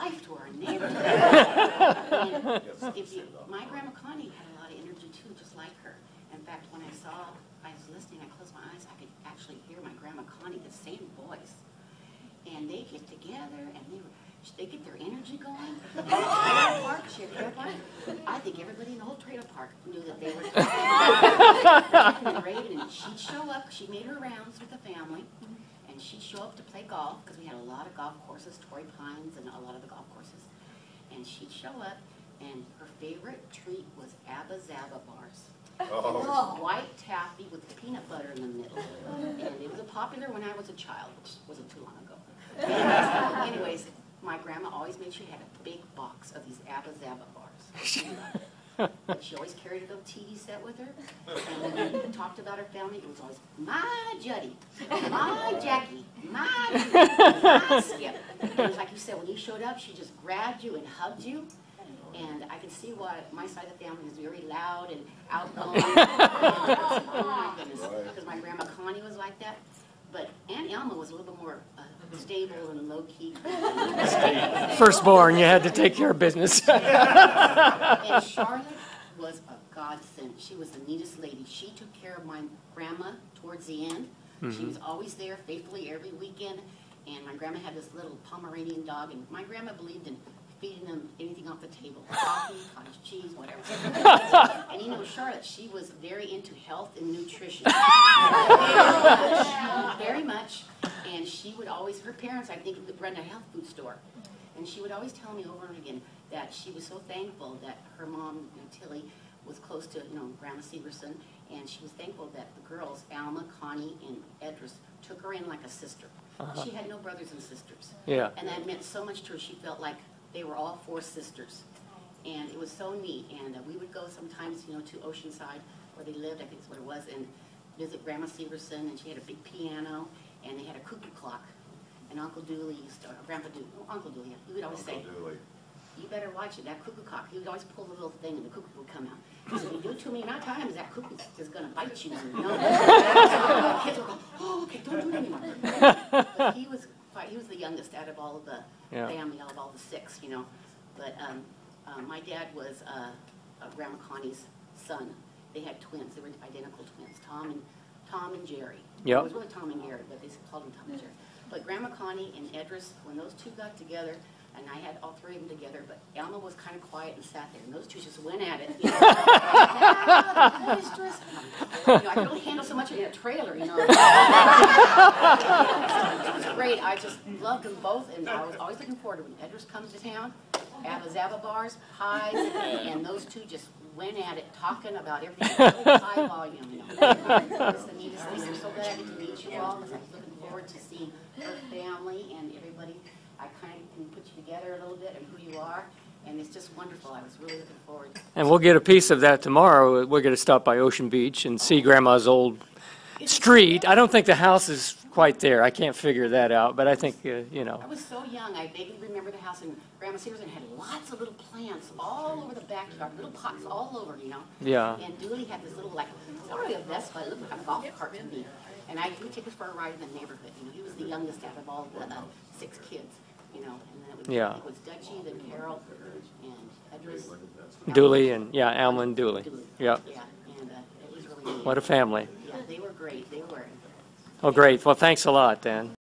life to our neighborhood. My Grandma Connie had a lot of energy too, just like her. In fact, when I was listening, I closed my eyes, I could actually hear my Grandma Connie, the same voice. And they get together and they get their energy going. I think everybody in the whole trailer park knew that they were talking and raving. And she'd show up, she made her rounds with the family, and she'd show up to play golf, because we had a lot of golf courses, Torrey Pines and a lot of the golf courses. And she'd show up, and her favorite treat was Abba Zaba bars. Oh. It was white taffy with peanut butter in the middle. And it was popular when I was a child, which wasn't too long ago. Anyways, my grandma always made sure she had a big box of these Abba Zaba bars. And she always carried a little TV set with her. And when we talked about her family, it was always, my Juddy, my Jackie, my Skip. And it was like you said, when you showed up, she just grabbed you and hugged you. And I can see why my side of the family is very loud and outgoing. Oh my goodness, because my Grandma Connie was like that. But Aunt Elma was a little bit more stable and low-key. Firstborn, you had to take care of business. And Charlotte was a godsend. She was the neatest lady. She took care of my grandma towards the end. She was always there faithfully every weekend. And my grandma had this little Pomeranian dog, and my grandma believed in feeding them anything off the table, coffee, cottage cheese, whatever. And you know, Charlotte, she was very into health and nutrition. Very much. And she would always, her parents, I think, would run a health food store. And she would always tell me over and again that she was so thankful that her mom, Tilly, was close to, Grandma Severson, and she was thankful that the girls, Alma, Connie, and Edris, took her in like a sister. She had no brothers and sisters. Yeah. And that meant so much to her. She felt like they were all four sisters. And it was so neat. And we would go sometimes, to Oceanside, where they lived, I think is what it was, and visit Grandma Severson, and she had a big piano, and they had a cuckoo clock. And Uncle Dooley used to, or Grandpa Dooley, Uncle Dooley, he would always say, you better watch it, that cuckoo clock. He would always pull the little thing and the cuckoo would come out. He said, if you do it too many times, that cuckoo is going to bite you. So the kids would go, oh, okay, don't do it anymore. But he was the youngest out of all of the family, out of all the six, But my dad was Grandma Connie's son. They had twins. They were identical twins, Tom and Jerry. Yep. It was really Tom and Gary, but they called them Tom and Jerry. But Grandma Connie and Edris, when those two got together, and I had all three of them together, but Alma was kind of quiet and sat there, and those two just went at it. I could only handle so much in a trailer, It was great. I just loved them both, and I was always looking forward to when Edris comes to town, Abba Zaba bars, pies, and those two just went at it, talking about everything, really high volume, It's the neatest thing. I'm so glad I get to meet you all, because I was looking forward to seeing her family and everybody. I kind of can put you together a little bit and who you are, and it's just wonderful. I was really looking forward. And we'll get a piece of that tomorrow. We're going to stop by Ocean Beach and see Grandma's old street. I don't think the house is quite there. I can't figure that out, but I think, I was so young, I vaguely remember the house, and Grandma Severson had lots of little plants all over the backyard, little pots all over, Yeah. And Dooley had this little, it's not really a Vespa, it looked like a golf cart to me. And he would take us for a ride in the neighborhood. He was the youngest out of all the 6 kids. And then it was Dutchie, then Carol, and Edris. Dooley and, Alma and Dooley. Yep. Yeah, and it was really neat. What a family. Yeah, they were great. They were. Oh, great. Well, thanks a lot, Dan.